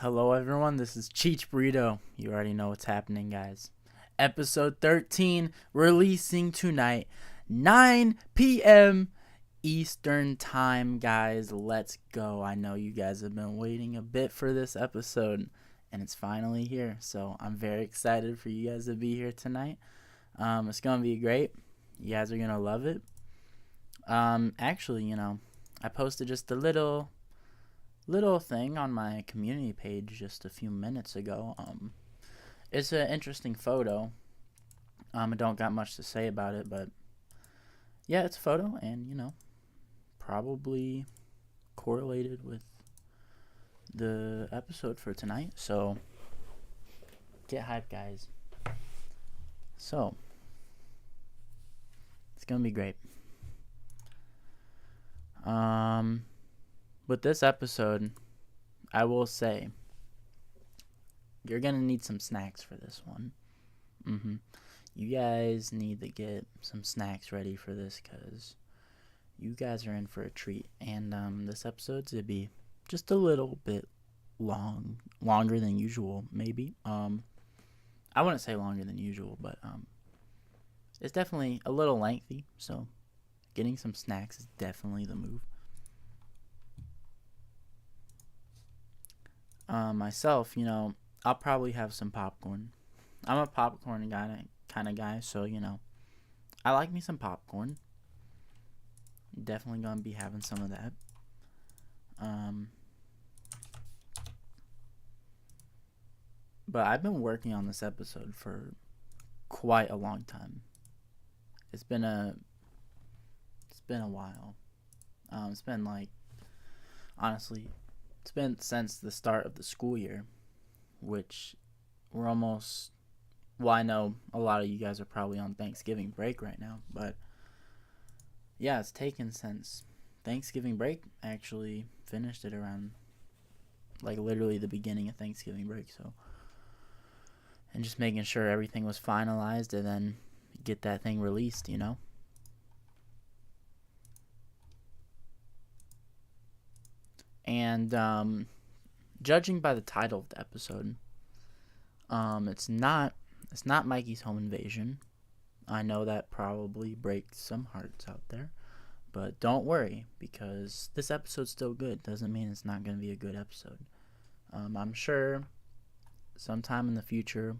Hello, everyone. This is Cheech Burrito. You already know what's happening, guys. Episode 13 releasing tonight, 9 p.m. Eastern Time, guys. Let's go. I know you guys have been waiting a bit for this episode, and it's finally here. So I'm very excited for you guys to be here tonight. It's going to be great. You guys are going to love it. Actually, I posted just a little thing on my community page just a few minutes ago. It's an interesting photo. I don't got much to say about it, but yeah, it's a photo, and probably correlated with the episode for tonight. So get hyped, guys. So it's gonna be great. With this episode, I will say you're gonna need some snacks for this one. You guys need to get some snacks ready for this, because you guys are in for a treat. And this episode's gonna be just a little bit longer than usual, maybe. I wouldn't say longer than usual, but it's definitely a little lengthy. So getting some snacks is definitely the move. Myself, I'll probably have some popcorn. I'm a popcorn kind of guy, so I like me some popcorn. Definitely gonna be having some of that. But I've been working on this episode for quite a long time. It's been a while. It's been honestly, it's been since the start of the school year, which we're almost. Well, I know a lot of you guys are probably on Thanksgiving break right now, but yeah, it's taken since Thanksgiving break. I actually finished it around literally the beginning of Thanksgiving break, so. And just making sure everything was finalized and then get that thing released, And judging by the title of the episode, it's not Mikey's home invasion. I know that probably breaks some hearts out there, but don't worry, because this episode's still good. Doesn't mean it's not going to be a good episode. I'm sure sometime in the future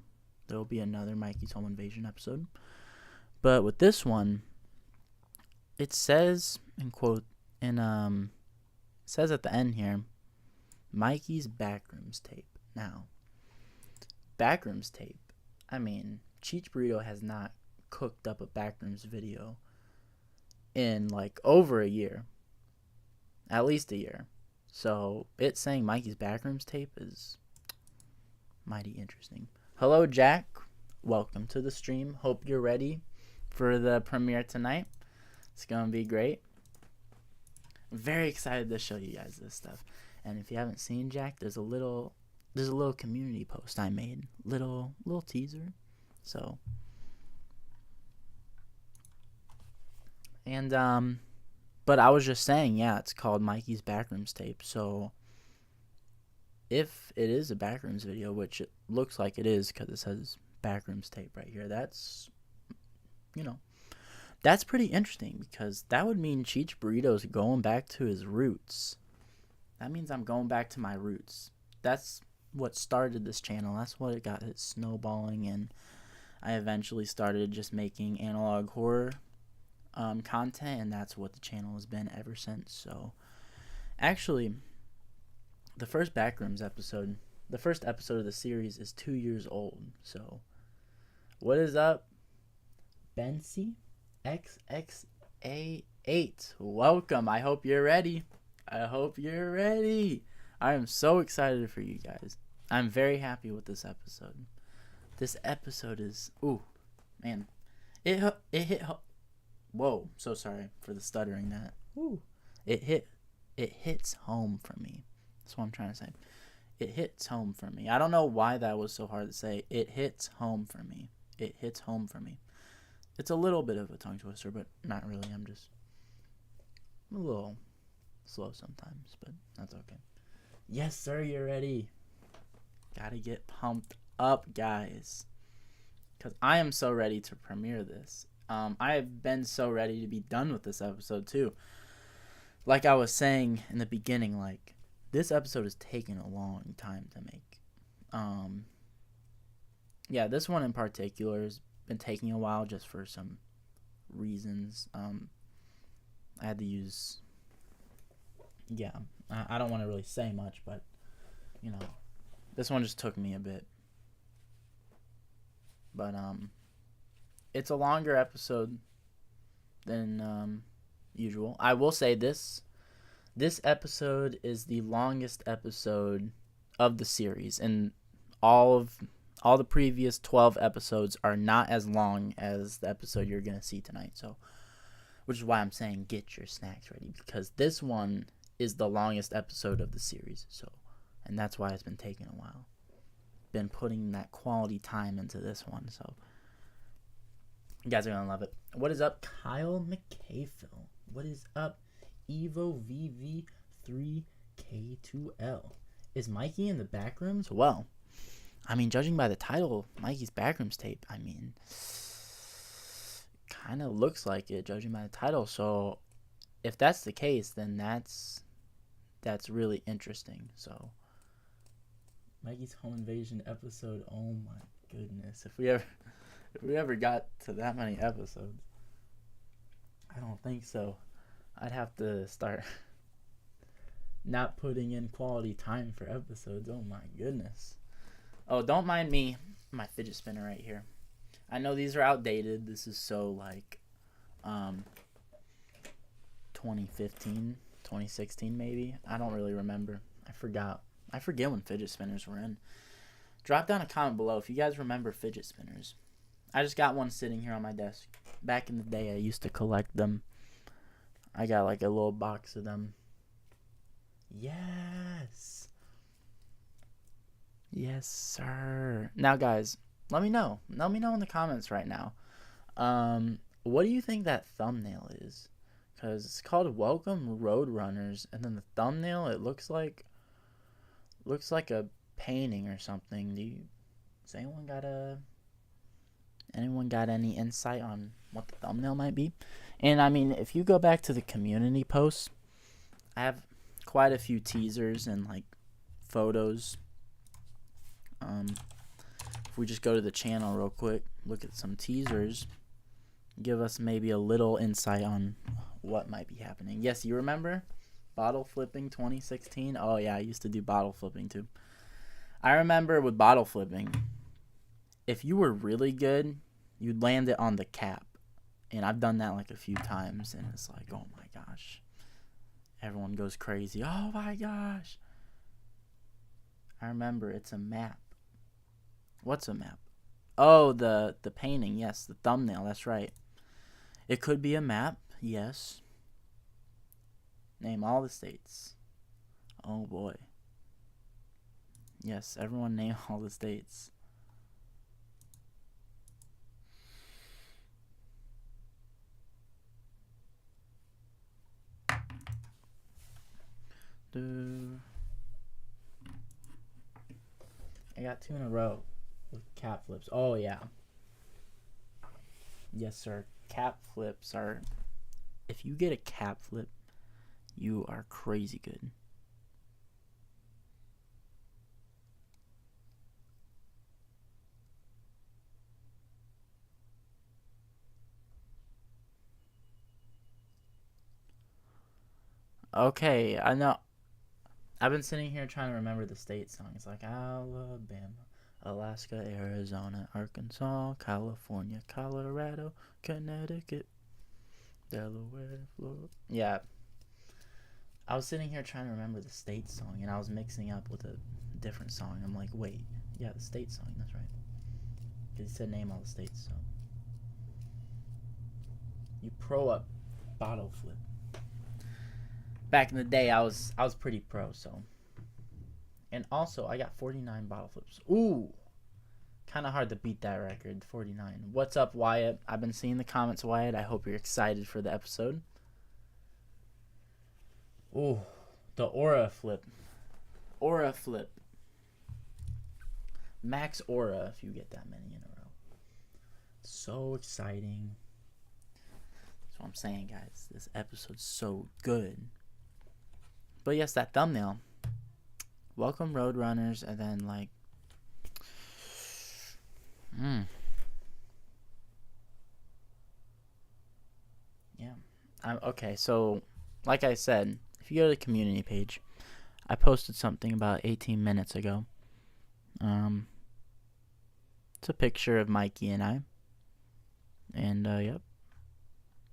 there will be another Mikey's home invasion episode, but with this one, it says says at the end here, Mikey's backrooms tape. Now, backrooms tape. I mean, Cheech Burrito has not cooked up a backrooms video in over a year. At least a year. So, it's saying Mikey's backrooms tape is mighty interesting. Hello, Jack. Welcome to the stream. Hope you're ready for the premiere tonight. It's going to be great. I'm very excited to show you guys this stuff. And if you haven't seen Jack, there's a little community post I made, little teaser. So, and but I was just saying, yeah, it's called Mikey's Backrooms Tape. So, if it is a backrooms video, which it looks like it is because it says backrooms tape right here, that's that's pretty interesting, because that would mean Cheech Burrito's going back to his roots. That means I'm going back to my roots. That's what started this channel. That's what it got it snowballing, and I eventually started just making analog horror content, and that's what the channel has been ever since. So, actually, the first Backrooms episode, the first episode of the series is 2 years old. So, what is up, Bency XXA8? Welcome. I hope you're ready. I am so excited for you guys. I'm very happy with this episode. This episode is, ooh, man, it hit. Whoa, so sorry for the stuttering. That, ooh, it hits home for me. That's what I'm trying to say. It hits home for me. I don't know why that was so hard to say. It hits home for me. It hits home for me. It's a little bit of a tongue twister, but not really. I'm a little slow sometimes, but that's okay. Yes, sir, you're ready. Gotta get pumped up, guys. Because I am so ready to premiere this. I have been so ready to be done with this episode, too. Like I was saying in the beginning, like, this episode is taking a long time to make. Yeah, this one in particular has been taking a while just for some reasons. I had to use... Yeah, I don't want to really say much, but, you know, this one just took me a bit. But, it's a longer episode than usual. I will say this episode is the longest episode of the series, and all the previous 12 episodes are not as long as the episode you're going to see tonight. So, which is why I'm saying get your snacks ready, because this one is the longest episode of the series. So, and that's why it's been taking a while. Been putting that quality time into this one, so you guys are gonna love it. What is up, Kyle McCafill? What is up, Evo VV3K2L? Is Mikey in the backrooms? Well, I mean, judging by the title, Mikey's backrooms tape, I mean, kind of looks like it, judging by the title. So, if that's the case, then that's really interesting. So, Mikey's home invasion episode. Oh my goodness! If we ever got to that many episodes, I don't think so. I'd have to start not putting in quality time for episodes. Oh my goodness. Oh, don't mind me, my fidget spinner right here. I know these are outdated. This is so like 2015, 2016 maybe. I don't really remember. I forget when fidget spinners were in. Drop down a comment below if you guys remember fidget spinners. I just got one sitting here on my desk. Back in the day, I used to collect them. I got like a little box of them. Yes. Yes, sir. Now, guys, let me know. Let me know in the comments right now. What do you think that thumbnail is? Because it's called Welcome Roadrunners, and then the thumbnail, it looks like a painting or something. Does anyone got any insight on what the thumbnail might be? And I mean, if you go back to the community posts, I have quite a few teasers and like photos. If we just go to the channel real quick, look at some teasers, give us maybe a little insight on what might be happening. Yes, you remember bottle flipping 2016? Oh yeah, I used to do bottle flipping too. I remember with bottle flipping, if you were really good, you'd land it on the cap. And I've done that like a few times, and it's like, oh my gosh. Everyone goes crazy. Oh my gosh. I remember it's a map. What's a map? Oh, the painting. Yes, the thumbnail. That's right. It could be a map. Yes. Name all the states. Oh boy. Yes, everyone name all the states. I got 2 in a row with cap flips. Oh yeah. Yes, sir. Cap flips are... If you get a cap flip, you are crazy good. Okay, I know. I've been sitting here trying to remember the state songs like Alabama, Alaska, Arizona, Arkansas, California, Colorado, Connecticut, Delaware, Florida. Yeah. I was sitting here trying to remember the state song, and I was mixing up with a different song. I'm like, wait, yeah, the state song, that's right. Because he said name all the states, so. You pro up bottle flip. Back in the day, I was pretty pro, so. And also, I got 49 bottle flips. Ooh. Kind of hard to beat that record, 49. What's up, Wyatt? I've been seeing the comments, Wyatt. I hope you're excited for the episode. Ooh. The aura flip. Aura flip. Max Aura if you get that many in a row. So exciting. That's what I'm saying, guys. This episode's so good. But yes, that thumbnail. Welcome Roadrunners, and then like yeah. Okay, so like I said, if you go to the community page, I posted something about 18 minutes ago. It's a picture of Mikey and I. And yep.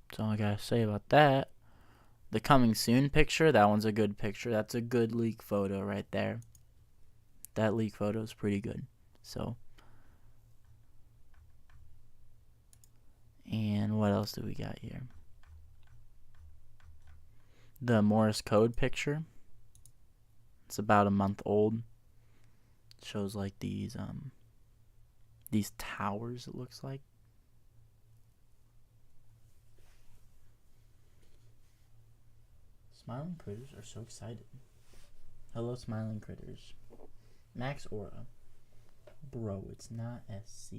That's all I gotta say about that. The coming soon picture, that one's a good picture. That's a good leak photo right there. That leak photo is pretty good. So, and what else do we got here? The Morse code picture. It's about a month old. It shows like these towers, it looks like. Smiling critters are so excited. Hello, smiling critters. Max Aura. Bro, it's not SC.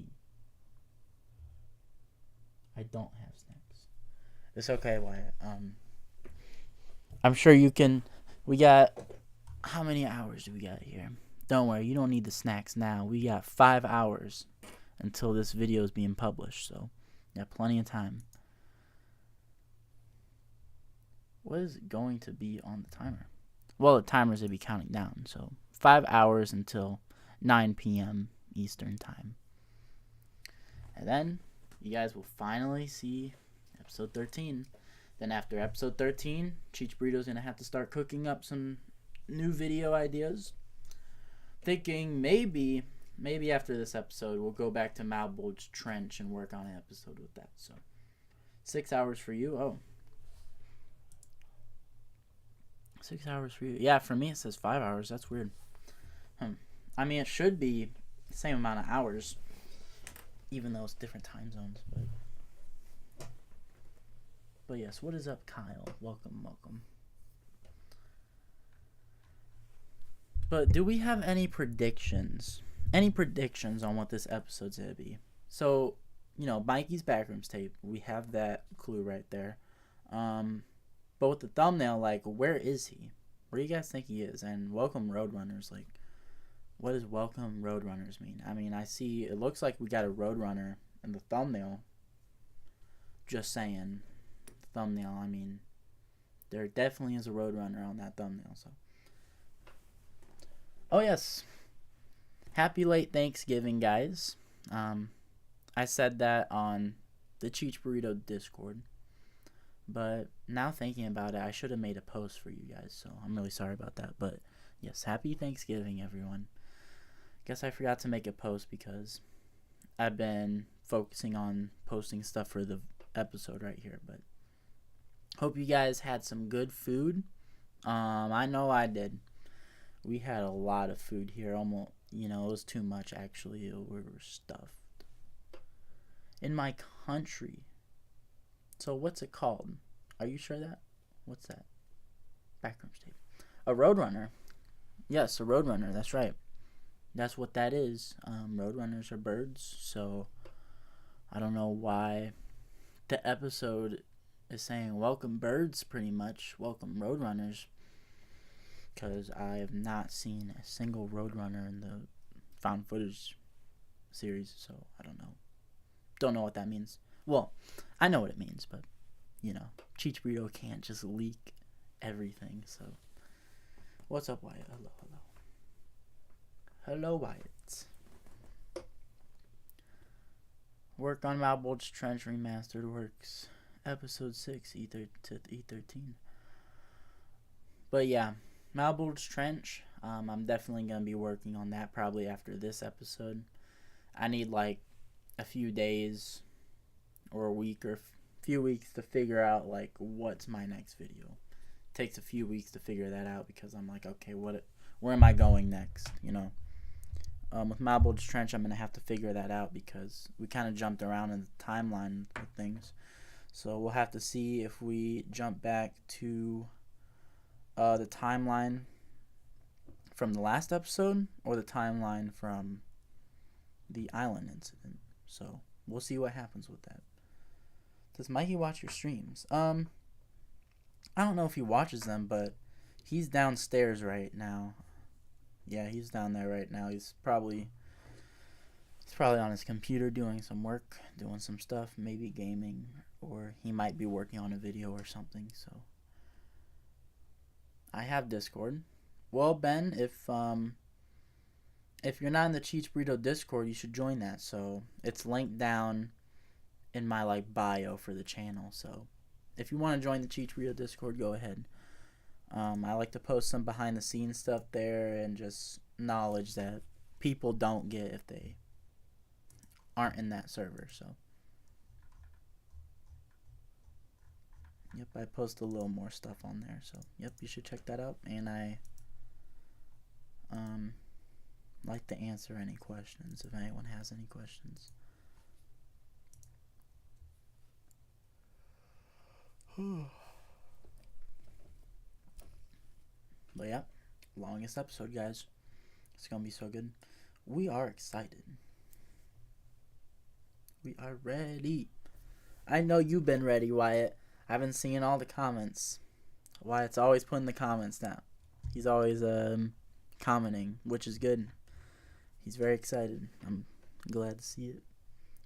I don't have snacks. It's okay, Wyatt. I'm sure you can. We got. How many hours do we got here? Don't worry, you don't need the snacks now. We got 5 hours until this video is being published, so you have plenty of time. What is it going to be on the timer? Well, the timer's going to be counting down, so 5 hours until 9 p.m. Eastern time. And then you guys will finally see episode 13. Then after episode 13, Cheech Burrito's going to have to start cooking up some new video ideas. Thinking maybe after this episode, we'll go back to Malbolge's Trench and work on an episode with that. So 6 hours for you. Oh. 6 hours for you. Yeah, for me it says 5 hours. That's weird. I mean, it should be the same amount of hours, even though it's different time zones. But yes, what is up, Kyle? Welcome. But do we have any predictions? Any predictions on what this episode's going to be? So, Mikey's Backrooms tape. We have that clue right there. But with the thumbnail, like, where is he? Where do you guys think he is? And welcome Roadrunners, like, what does welcome Roadrunners mean? I mean, I see, it looks like we got a Roadrunner in the thumbnail. Just saying. Thumbnail, I mean, there definitely is a Roadrunner on that thumbnail, so. Oh, yes. Happy late Thanksgiving, guys. I said that on the Cheech Burrito Discord. But now thinking about it, I should have made a post for you guys, so I'm really sorry about that. But yes, happy Thanksgiving, everyone. Guess I forgot to make a post because I've been focusing on posting stuff for the episode right here. But hope you guys had some good food. I know I did. We had a lot of food here. Almost, it was too much actually. We were stuffed. In my country. So what's it called? Are you sure that? What's that? Backrooms tape. A Roadrunner. Yes, a Roadrunner. That's right. That's what that is. Roadrunners are birds. So I don't know why the episode is saying welcome birds pretty much. Welcome Roadrunners. Because I have not seen a single Roadrunner in the found footage series. So I don't know. Don't know what that means. Well, I know what it means, but, Cheech Burrito can't just leak everything, so. What's up, Wyatt? Hello, Wyatt. Work on Malbolge's Trench Remastered Works. Episode 6, E13. But yeah, Malbolge's Trench, I'm definitely going to be working on that probably after this episode. I need, like, a few days or a week or a few weeks to figure out like what's my next video. It takes a few weeks to figure that out because I'm like, okay, where am I going next? With Malbolge's Trench, I'm gonna have to figure that out because we kind of jumped around in the timeline with things. So we'll have to see if we jump back to the timeline from the last episode or the timeline from the island incident. So we'll see what happens with that. Does Mikey watch your streams? I don't know if he watches them, but he's downstairs right now. Yeah, he's down there right now. He's probably on his computer doing some work, doing some stuff, maybe gaming, or he might be working on a video or something. So I have Discord. Well, Ben, if you're not in the Cheech Burrito Discord, you should join that. So it's linked down in my bio for the channel. So if you want to join the Cheech Burrito Discord, go ahead. I like to post some behind the scenes stuff there and just knowledge that people don't get if they aren't in that server. So yep, I post a little more stuff on there. So yep, you should check that out. And I like to answer any questions if anyone has any questions. But yeah, longest episode, guys. It's gonna be so good. We are excited. We are ready. I know you've been ready, Wyatt. I haven't seen all the comments. Wyatt's always putting the comments down. He's always commenting, which is good. He's very excited. I'm glad to see it.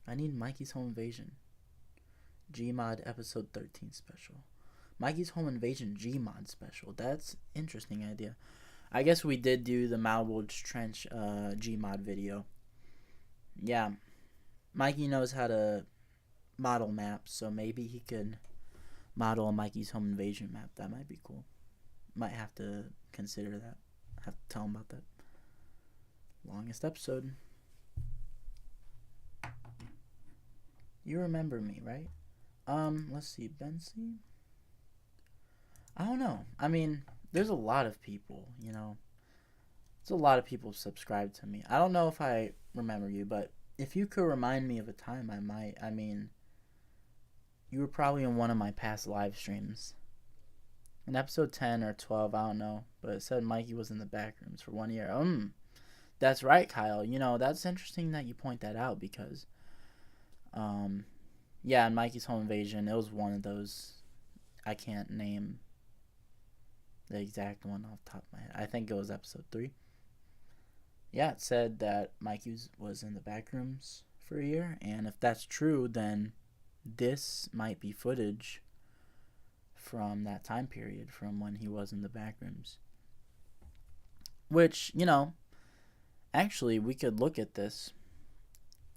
I need Mikey's Home Invasion Gmod episode 13 special. Mikey's Home Invasion Gmod special. That's interesting idea. I guess we did do the Malwood's Trench Gmod video. Yeah. Mikey knows how to model maps, so maybe he could model a Mikey's Home Invasion map. That might be cool. Might have to consider that. Have to tell him about that. Longest episode. You remember me, right? Let's see, Bensi. I don't know. I mean, there's a lot of people, you know. There's a lot of people subscribed to me. I don't know if I remember you, but if you could remind me of a time, I might. I mean, you were probably in one of my past live streams. In episode 10 or 12, I don't know. But it said Mikey was in the back rooms for 1 year. That's right, Kyle. You know, that's interesting that you point that out because, yeah, in Mikey's Home Invasion, it was one of those. I can't name the exact one off the top of my head. I think it was episode 3. Yeah, it said that Mikey was in the back rooms for a year. And if that's true, then this might be footage from that time period, from when he was in the back rooms. Which, you know, actually, we could look at this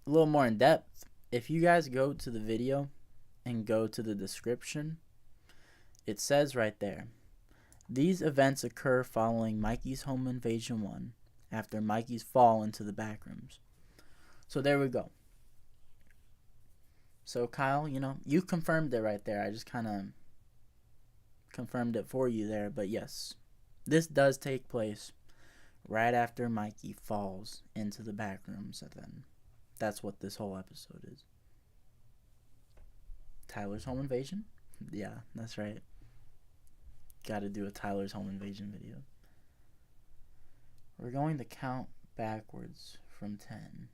a little more in depth. If you guys go to the video and go to the description, it says right there, these events occur following Mikey's Home Invasion 1 after Mikey's fall into the back rooms. So there we go. So Kyle, you know, you confirmed it right there. I just kind of confirmed it for you there. But yes, this does take place right after Mikey falls into the back rooms. And then that's what this whole episode is. Tyler's Home Invasion? Yeah, that's right. Gotta do a Tyler's Home Invasion video. We're going to count backwards from 10.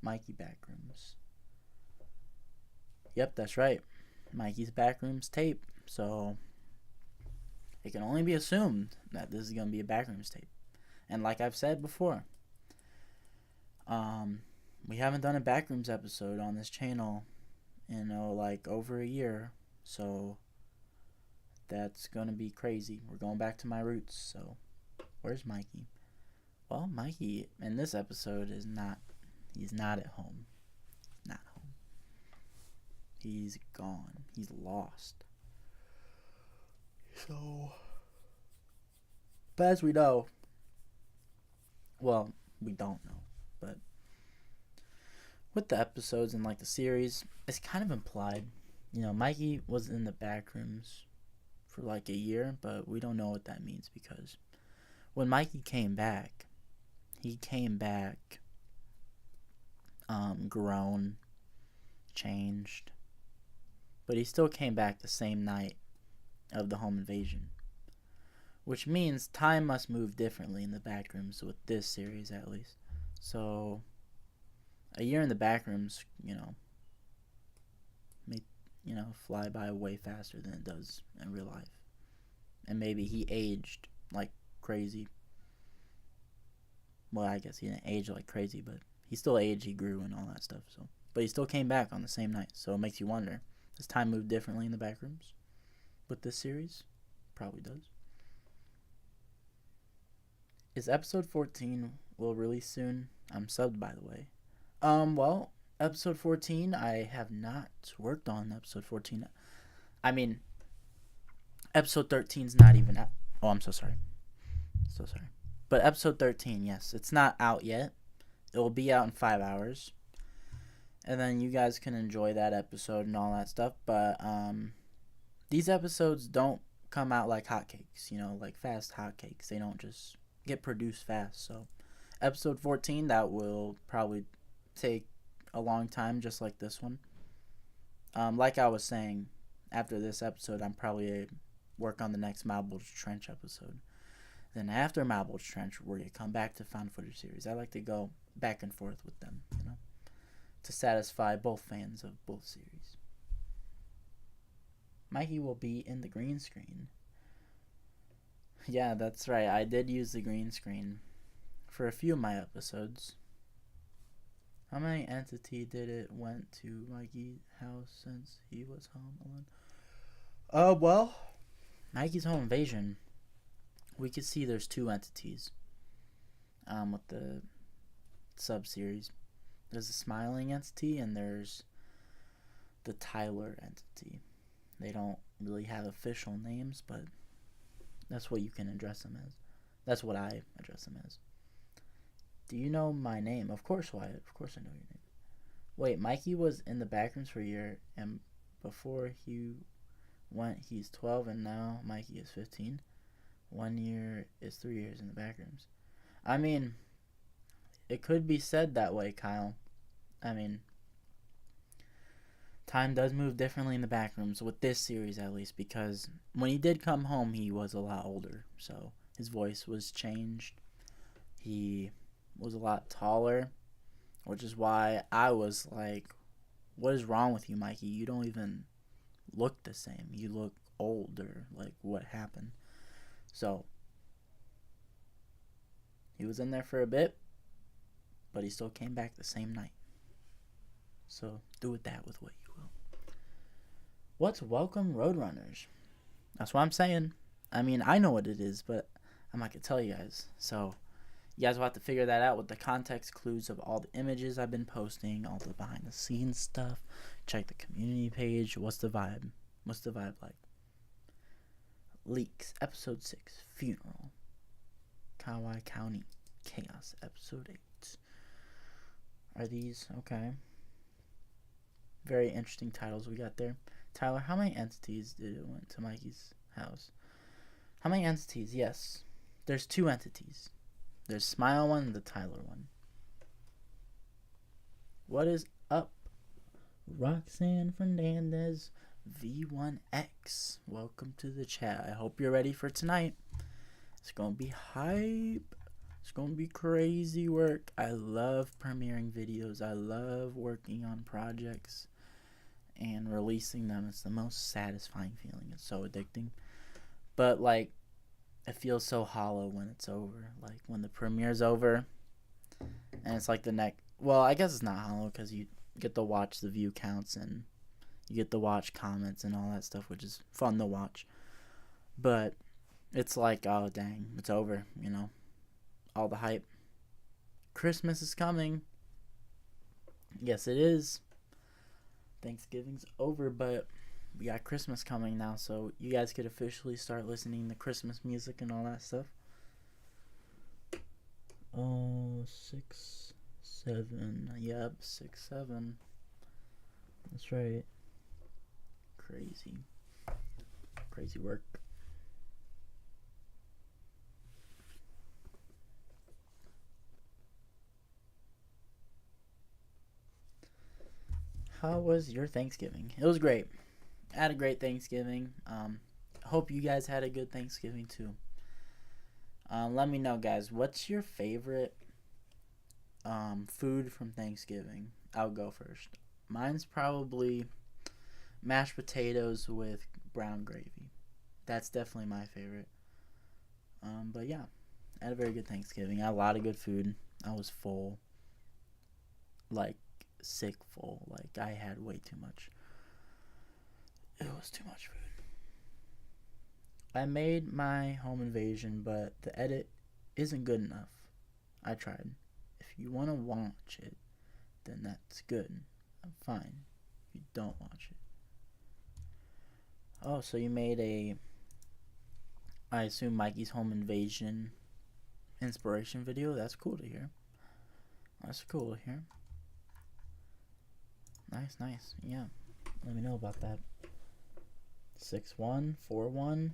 Mikey backrooms. Yep, that's right. Mikey's backrooms tape. So it can only be assumed that this is going to be a backrooms tape. And like I've said before, we haven't done a backrooms episode on this channel in over a year. So that's going to be crazy. We're going back to my roots. So where's Mikey? Well, Mikey in this episode he's not at home. Not home. He's gone. He's lost. So, but as we know, well, we don't know, but with the episodes and the series, it's kind of implied. You know, Mikey was in the back rooms for a year, but we don't know what that means because when Mikey came back, he came back grown, changed, but he still came back the same night of the home invasion, which means time must move differently in the back rooms with this series at least. So a year in the back rooms, may fly by way faster than it does in real life. And maybe he aged like crazy. Well, I guess he didn't age like crazy, but he still aged, he grew and all that stuff. So, but he still came back on the same night. So it makes you wonder, does time move differently in the back rooms with this series? Probably does. Is episode 14 will release soon? I'm subbed, by the way. Well, episode 14, I have not worked on episode 14. I mean, episode 13's not even out. Oh, I'm so sorry. So sorry. But episode 13, yes, it's not out yet. It will be out in 5 hours. And then you guys can enjoy that episode and all that stuff. But these episodes don't come out like hotcakes, like fast hotcakes. They don't just get produced fast. So episode 14, that will probably take a long time, just like this one. Like I was saying, after this episode, I'm probably work on the next Malbolge Trench episode. Then after Malbolge Trench, we're going to come back to found footage series. I like to go back and forth with them, to satisfy both fans of both series. Mikey will be in the green screen. Yeah, that's right. I did use the green screen for a few of my episodes. How many entity did it went to Mikey's house since he was home alone? Well, Mikey's Home Invasion, we could see there's 2 entities with the sub-series. There's the Smiling entity and there's the Tyler entity. They don't really have official names, but that's what you can address them as. That's what I address them as. Do you know my name? Of course, Wyatt. Of course I know your name. Wait, Mikey was in the backrooms for a year, and before he went, he's 12, and now Mikey is 15. 1 year is 3 years in the backrooms. I mean, it could be said that way, Kyle. I mean, time does move differently in the backrooms, with this series at least, because when he did come home, he was a lot older, so his voice was changed. He was a lot taller, which is why I was like, what is wrong with you, Mikey? You don't even look the same. You look older. Like, what happened? So, he was in there for a bit, but he still came back the same night. So, do with that with what you will. What's Welcome Roadrunners? That's what I'm saying. I mean, I know what it is, but I'm not going to tell you guys. So, you guys will have to figure that out with the context clues of all the images I've been posting, all the behind the scenes stuff. Check the community page. What's the vibe? What's the vibe like? Leaks, episode 6, Funeral. Kauai County, Chaos, episode 8. Are these okay? Very interesting titles we got there. Tyler, how many entities did it went to Mikey's house? How many entities? Yes. There's 2 entities. There's Smile one and the Tyler one. What is up? Roxanne Fernandez V1X. Welcome to the chat. I hope you're ready for tonight. It's going to be hype. It's going to be crazy work. I love premiering videos. I love working on projects and releasing them. It's the most satisfying feeling. It's so addicting. But, like, it feels so hollow when it's over. Like, when the premiere's over, and it's like the next... Well, I guess it's not hollow, because you get to watch the view counts, and you get to watch comments and all that stuff, which is fun to watch. But it's like, oh, dang, it's over, all the hype. Christmas is coming. Yes, it is. Thanksgiving's over, but we got Christmas coming now, so you guys could officially start listening to Christmas music and all that stuff. Oh, 6, 7. Yep, 6, 7. That's right. Crazy work. How was your Thanksgiving? It was great. I had a great Thanksgiving. Hope you guys had a good Thanksgiving too. Let me know, guys. What's your favorite Food from Thanksgiving. I'll go first. Mine's probably mashed potatoes with brown gravy. That's definitely my favorite. But yeah, I had a very good Thanksgiving. I had a lot of good food. I was full, like sick full. Like I had way too much. It was too much food. I made my home invasion, but the edit isn't good enough. I tried. If you want to watch it, then that's good. I'm fine. If you don't watch it. Oh, so you made a, I assume, Mikey's home invasion inspiration video? That's cool to hear. That's cool to hear. Nice, nice. Yeah. Let me know about that. 6-1, 4-1.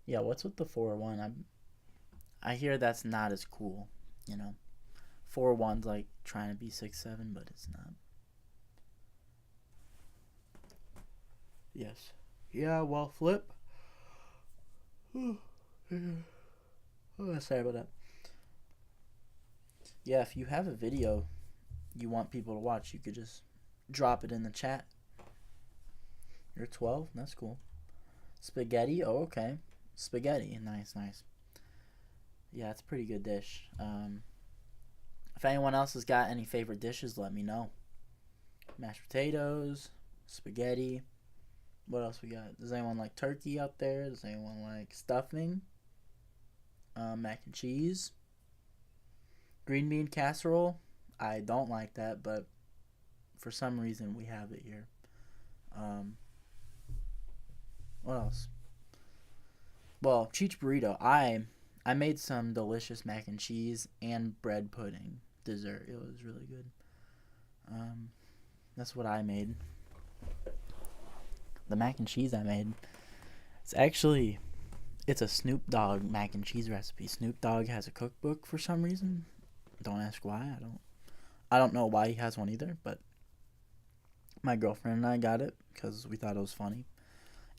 Yeah, what's with the 4-1? I hear that's not as cool, you know. 4-1's like trying to be 6-7, but it's not. Yes. Yeah, well, flip. Oh, sorry about that. Yeah, if you have a video you want people to watch, you could just drop it in the chat. You're 12? That's cool. Spaghetti? Oh, okay. Spaghetti. Nice, nice. Yeah, it's a pretty good dish. If anyone else has got any favorite dishes, let me know. Mashed potatoes, spaghetti. What else we got? Does anyone like turkey out there? Does anyone like stuffing? Mac and cheese. Green bean casserole. I don't like that, but for some reason we have it here. What else? Well, Cheech burrito. I made some delicious mac and cheese and bread pudding dessert. It was really good. That's what I made. The mac and cheese I made. It's a Snoop Dogg mac and cheese recipe. Snoop Dogg has a cookbook for some reason. Don't ask why. I don't know why he has one either, but my girlfriend and I got it because we thought it was funny.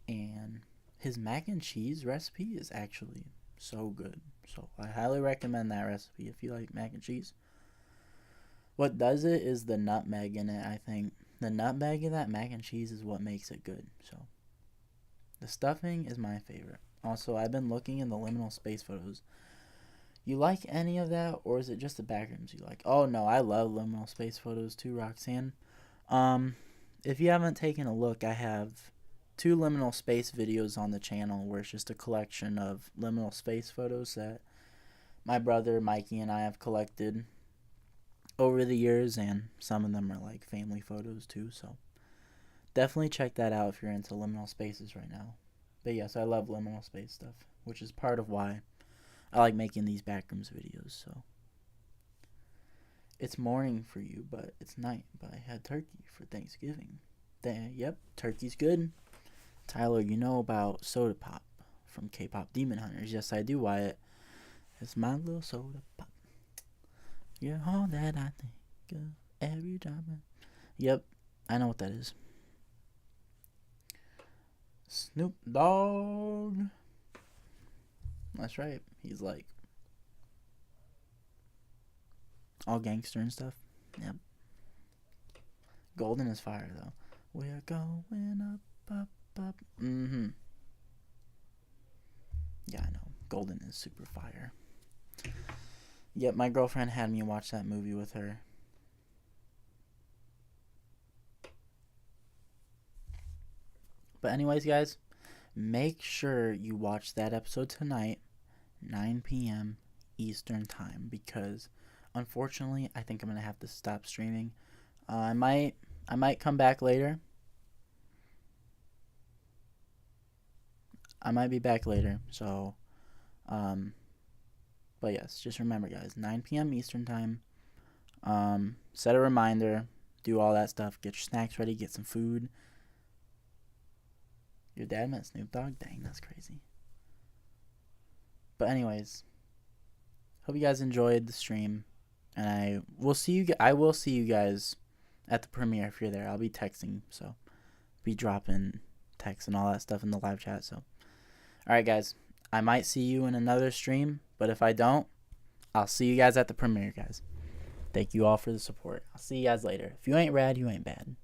And his mac and cheese recipe is actually so good. So I highly recommend that recipe if you like mac and cheese. What does it is the nutmeg in it, I think. The nutmeg in that mac and cheese is what makes it good. So the stuffing is my favorite. Also, I've been looking in the liminal space photos. You like any of that, or is it just the backrooms you like? Oh no, I love liminal space photos too, Roxanne. If you haven't taken a look, I have 2 liminal space videos on the channel where it's just a collection of liminal space photos that my brother Mikey and I have collected over the years, and some of them are like family photos too, so definitely check that out if you're into liminal spaces right now. But yes, I love liminal space stuff, which is part of why I like making these backrooms videos. So it's morning for you, but it's night. But I had turkey for Thanksgiving. Yep, turkey's good. Tyler, you know about Soda Pop from K-Pop Demon Hunters. Yes, I do, Wyatt. It's my little soda pop. You're all that I think of every time. Yep, I know what that is. Snoop Dogg. That's right. He's like all gangster and stuff. Yep. Golden is fire though. We're going up, up, up. Mm-hmm. Yeah, I know. Golden is super fire. Yep, my girlfriend had me watch that movie with her. But anyways, guys, make sure you watch that episode tonight, 9 p.m. Eastern time, because unfortunately, I think I'm gonna have to stop streaming. I might come back later. I might be back later, so, but yes, just remember, guys, 9 p.m. Eastern time. Set a reminder, do all that stuff, get your snacks ready, get some food. Your dad met Snoop Dogg? Dang, that's crazy. But anyways, hope you guys enjoyed the stream, and I will see you guys at the premiere if you're there. I'll be texting, so be dropping texts and all that stuff in the live chat. So, all right, guys, I might see you in another stream, but if I don't, I'll see you guys at the premiere, guys. Thank you all for the support. I'll see you guys later. If you ain't rad, you ain't bad.